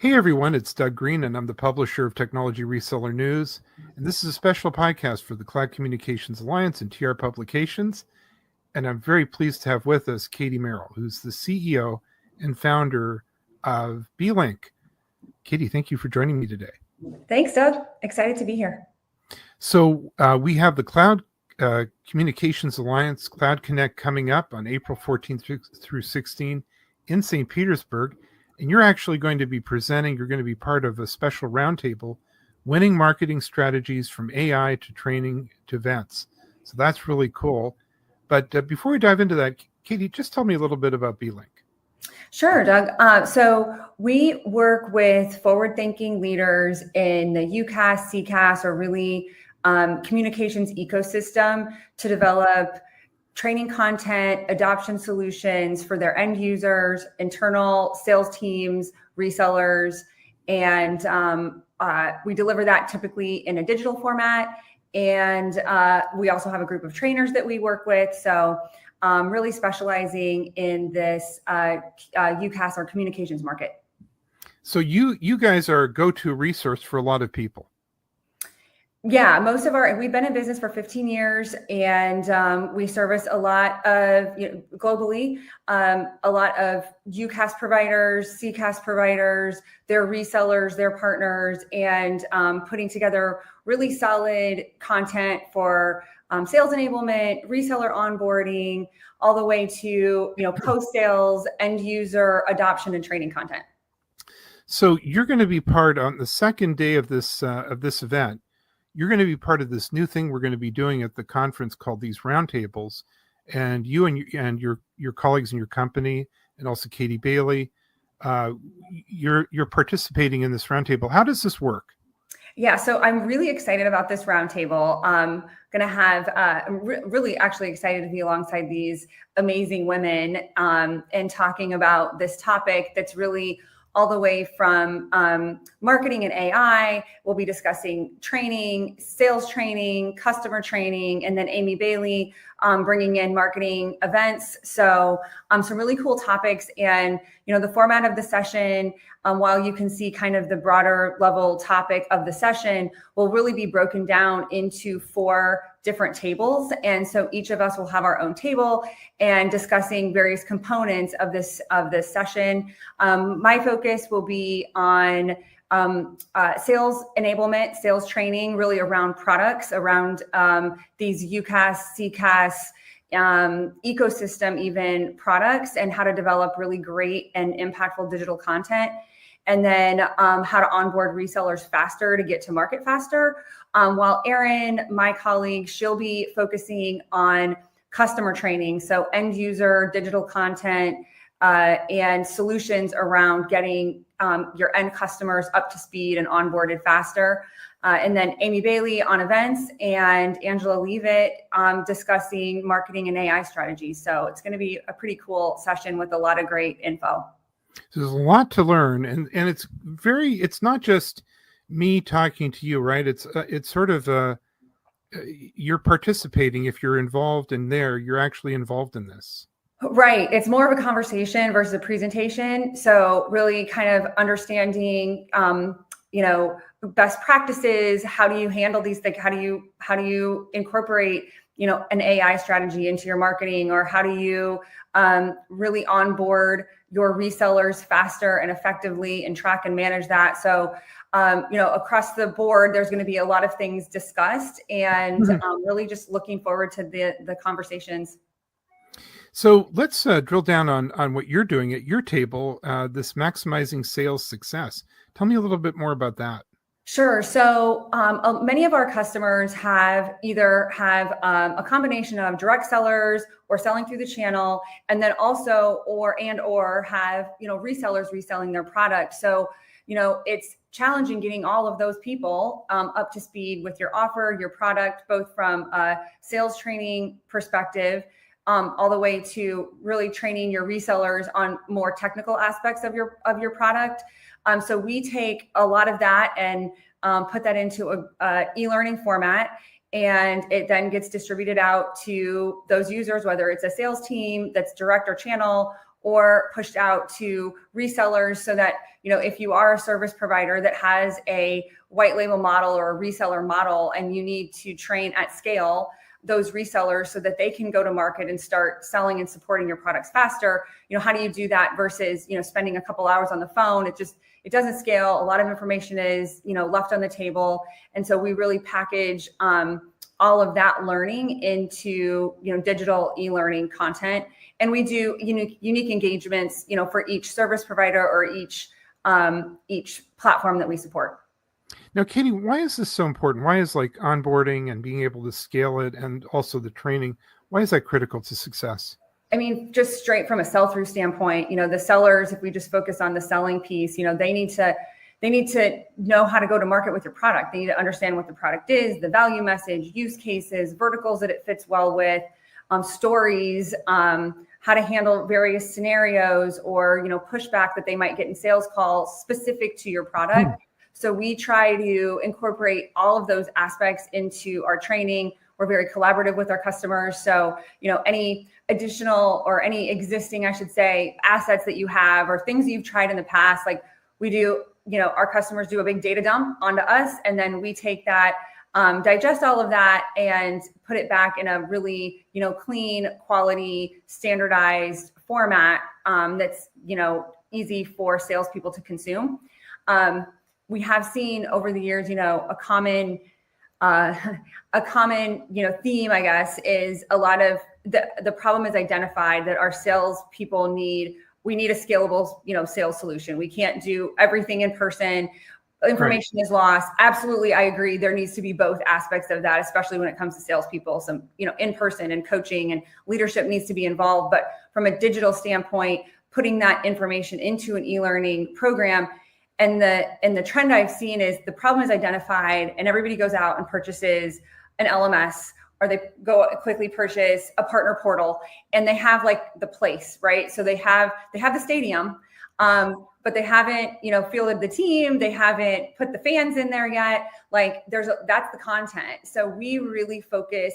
Hey everyone, it's Doug Green, and I'm the publisher of Technology Reseller News. And this is a special podcast for the Cloud Communications Alliance and TR Publications. And I'm very pleased to have with us Katie Merrill, who's the CEO and founder of B-Lynk. Katie, thank you for joining me today. Thanks, Doug. Excited to be here. So we have the Cloud Communications Alliance Cloud Connect coming up on April 14th through 16 in St. Petersburg. And you're actually going to be presenting, you're going to be part of a special roundtable, winning marketing strategies from AI to training to events. So that's really cool. But before we dive into that, Katie, just tell me a little bit about B-Lynk. Sure, Doug. So we work with forward-thinking leaders in the UCaaS, CCaaS, or really communications ecosystem to develop training content, adoption solutions for their end users, internal sales teams, resellers, and we deliver that typically in a digital format. And we also have a group of trainers that we work with. So really specializing in this UCaaS or communications market. So you guys are a go-to resource for a lot of people. Yeah, we've been in business for 15 years, and we service a lot of, globally, a lot of UCaaS providers, CCaaS providers, their resellers, their partners, and putting together really solid content for sales enablement, reseller onboarding, all the way to, post-sales, end user adoption and training content. So you're going to be part on the second day of this event. You're going to be part of this new thing we're going to be doing at the conference called these roundtables, and you and your colleagues in your company, and also Katie Bailey, you're participating in this roundtable. How does this work? Yeah, so I'm really excited about this roundtable. I'm really actually excited to be alongside these amazing women and talking about this topic that's really all the way from marketing and AI. We'll be discussing training, sales training, customer training, and then Amy Bailey bringing in marketing events. So some really cool topics. And, the format of the session, while you can see kind of the broader level topic of the session, will really be broken down into 4 different tables. And so each of us will have our own table and discussing various components of this session. My focus will be on sales enablement, sales training, really around products, around these UCaaS, CCaaS, ecosystem, even products, and how to develop really great and impactful digital content. And then how to onboard resellers faster to get to market faster. While Erin, my colleague, she'll be focusing on customer training, so end user digital content and solutions around getting your end customers up to speed and onboarded faster. And then Amy Bailey on events and Angela Leavitt discussing marketing and AI strategies. So it's going to be a pretty cool session with a lot of great info. So there's a lot to learn, and it's not just me talking to you, right? It's sort of you're participating. If you're involved in there, you're actually involved in this. Right. It's more of a conversation versus a presentation. So really kind of understanding, best practices. How do you handle these things? How do you incorporate, an AI strategy into your marketing, or how do you really onboard your resellers faster and effectively and track and manage that? So, across the board, there's going to be a lot of things discussed, and really just looking forward to the conversations. So let's drill down on what you're doing at your table, this maximizing sales success. Tell me a little bit more about that. Sure. So many of our customers have a combination of direct sellers or selling through the channel, and then also or have resellers reselling their product. So it's challenging getting all of those people up to speed with your offer, your product, both from a sales training perspective, all the way to really training your resellers on more technical aspects of your product. So we take a lot of that and put that into a e-learning format, and it then gets distributed out to those users, whether it's a sales team that's direct or channel, or pushed out to resellers so that, if you are a service provider that has a white label model or a reseller model and you need to train at scale those resellers so that they can go to market and start selling and supporting your products faster, how do you do that versus, spending a couple hours on the phone? It doesn't scale. A lot of information is, left on the table. And so we really package all of that learning into, digital e-learning content. And we do unique engagements, for each service provider or each platform that we support. Now, Katie, why is this so important? Why is like onboarding and being able to scale it and also the training, why is that critical to success? I mean, just straight from a sell-through standpoint, the sellers, if we just focus on the selling piece, they need to know how to go to market with your product. They need to understand what the product is, the value message, use cases, verticals that it fits well with, stories, how to handle various scenarios or, pushback that they might get in sales calls specific to your product. So we try to incorporate all of those aspects into our training. We're very collaborative with our customers. So, any additional or any existing, I should say, assets that you have or things you've tried in the past, like we do, our customers do a big data dump onto us. And then we take that, digest all of that and put it back in a really, clean, quality, standardized format that's, easy for salespeople to consume. We have seen over the years, a common, theme, I guess, is a lot of the problem is identified that our salespeople we need a scalable, sales solution. We can't do everything in person. Information is lost. Absolutely. I agree. There needs to be both aspects of that, especially when it comes to salespeople. Some, in person and coaching and leadership needs to be involved. But from a digital standpoint, putting that information into an e-learning program. And the trend I've seen is the problem is identified and everybody goes out and purchases an LMS or they go quickly purchase a partner portal and they have like the place, right? So they have the stadium, but they haven't, fielded the team. They haven't put the fans in there yet. Like that's the content. So we really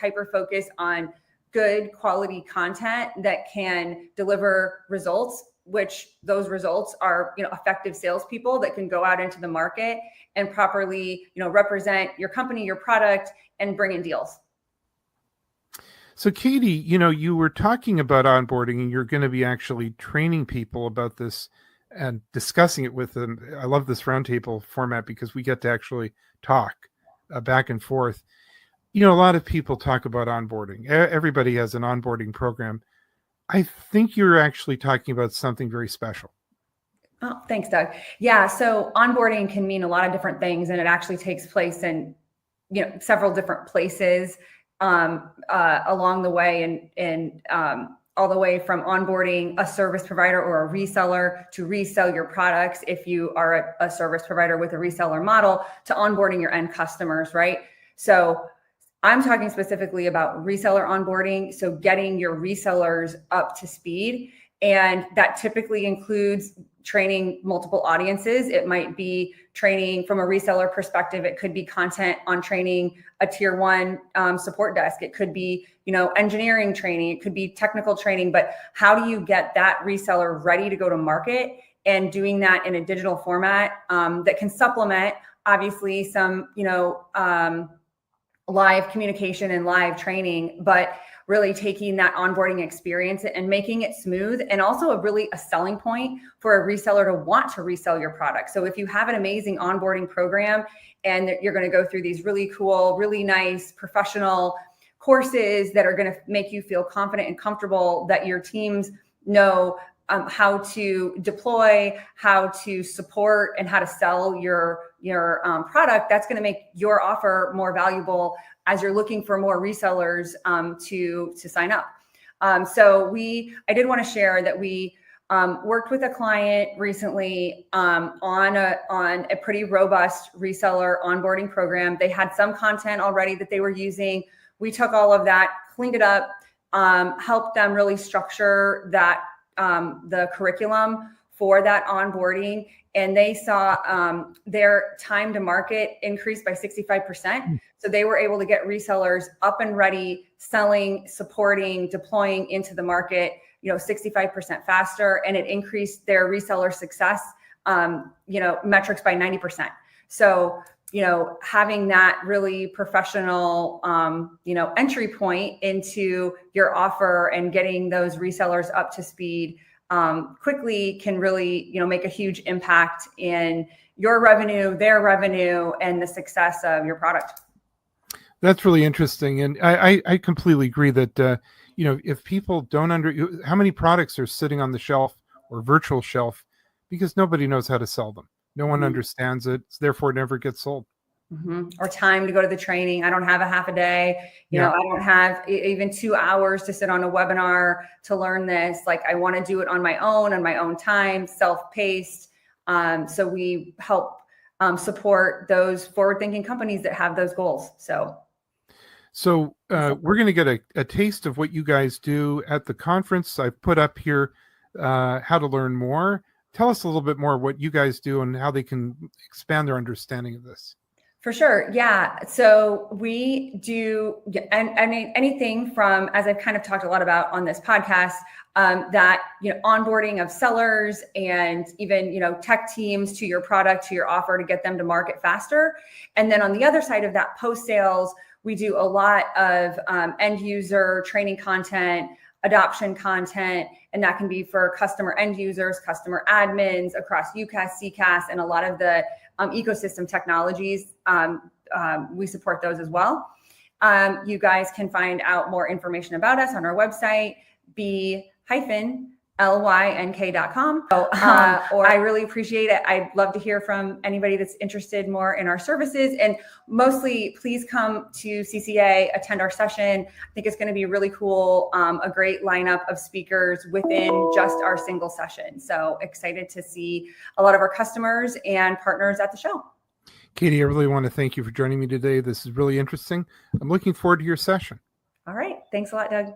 hyper focus on good quality content that can deliver results, which those results are, effective salespeople that can go out into the market and properly, represent your company, your product, and bring in deals. So Katie, you were talking about onboarding and you're going to be actually training people about this and discussing it with them. I love this roundtable format because we get to actually talk back and forth. A lot of people talk about onboarding. Everybody has an onboarding program. I think you're actually talking about something very special. Oh, thanks, Doug. Yeah. So onboarding can mean a lot of different things, and it actually takes place in, several different places along the way, and all the way from onboarding a service provider or a reseller to resell your products if you are a service provider with a reseller model, to onboarding your end customers, right? So I'm talking specifically about reseller onboarding. So getting your resellers up to speed. And that typically includes training multiple audiences. It might be training from a reseller perspective. It could be content on training a tier 1 support desk. It could be, engineering training. It could be technical training. But how do you get that reseller ready to go to market and doing that in a digital format that can supplement, obviously, some, live communication and live training, but really taking that onboarding experience and making it smooth, and also a selling point for a reseller to want to resell your product. So if you have an amazing onboarding program and you're going to go through these really cool, really nice professional courses that are going to make you feel confident and comfortable that your teams know how to deploy, how to support, and how to sell your product, that's going to make your offer more valuable as you're looking for more resellers to sign up. So I did want to share that we worked with a client recently on a pretty robust reseller onboarding program. They had some content already that they were using. We took all of that, cleaned it up, helped them really structure that the curriculum for that onboarding, and they saw their time to market increase by 65%. So they were able to get resellers up and ready, selling, supporting, deploying into the market 65% faster, and it increased their reseller success, metrics by 90%. So, having that really professional, entry point into your offer and getting those resellers up to speed quickly can really, make a huge impact in your revenue, their revenue, and the success of your product. That's really interesting. And I completely agree that, if people don't how many products are sitting on the shelf or virtual shelf because nobody knows how to sell them. No one understands it. Therefore, it never gets sold. Or time to go to the training. I don't have a half a day. I don't have even 2 hours to sit on a webinar to learn this. Like, I want to do it on my own time, self-paced. So we help support those forward-thinking companies that have those goals. So we're going to get a taste of what you guys do at the conference. I've put up here how to learn more. Tell us a little bit more what you guys do and how they can expand their understanding of this. For sure. Yeah. So we do anything from, as I've kind of talked a lot about on this podcast, that, onboarding of sellers and even, tech teams to your product, to your offer to get them to market faster. And then on the other side of that, post sales, we do a lot of end user training content, adoption content, and that can be for customer end users, customer admins across UCaaS, CCaaS, and a lot of the ecosystem technologies. We support those as well. You guys can find out more information about us on our website, b-lynk.com. Or I really appreciate it. I'd love to hear from anybody that's interested more in our services. And mostly, please come to CCA, attend our session. I think it's going to be really cool, a great lineup of speakers within just our single session. So excited to see a lot of our customers and partners at the show. Katie, I really want to thank you for joining me today. This is really interesting. I'm looking forward to your session. All right. Thanks a lot, Doug.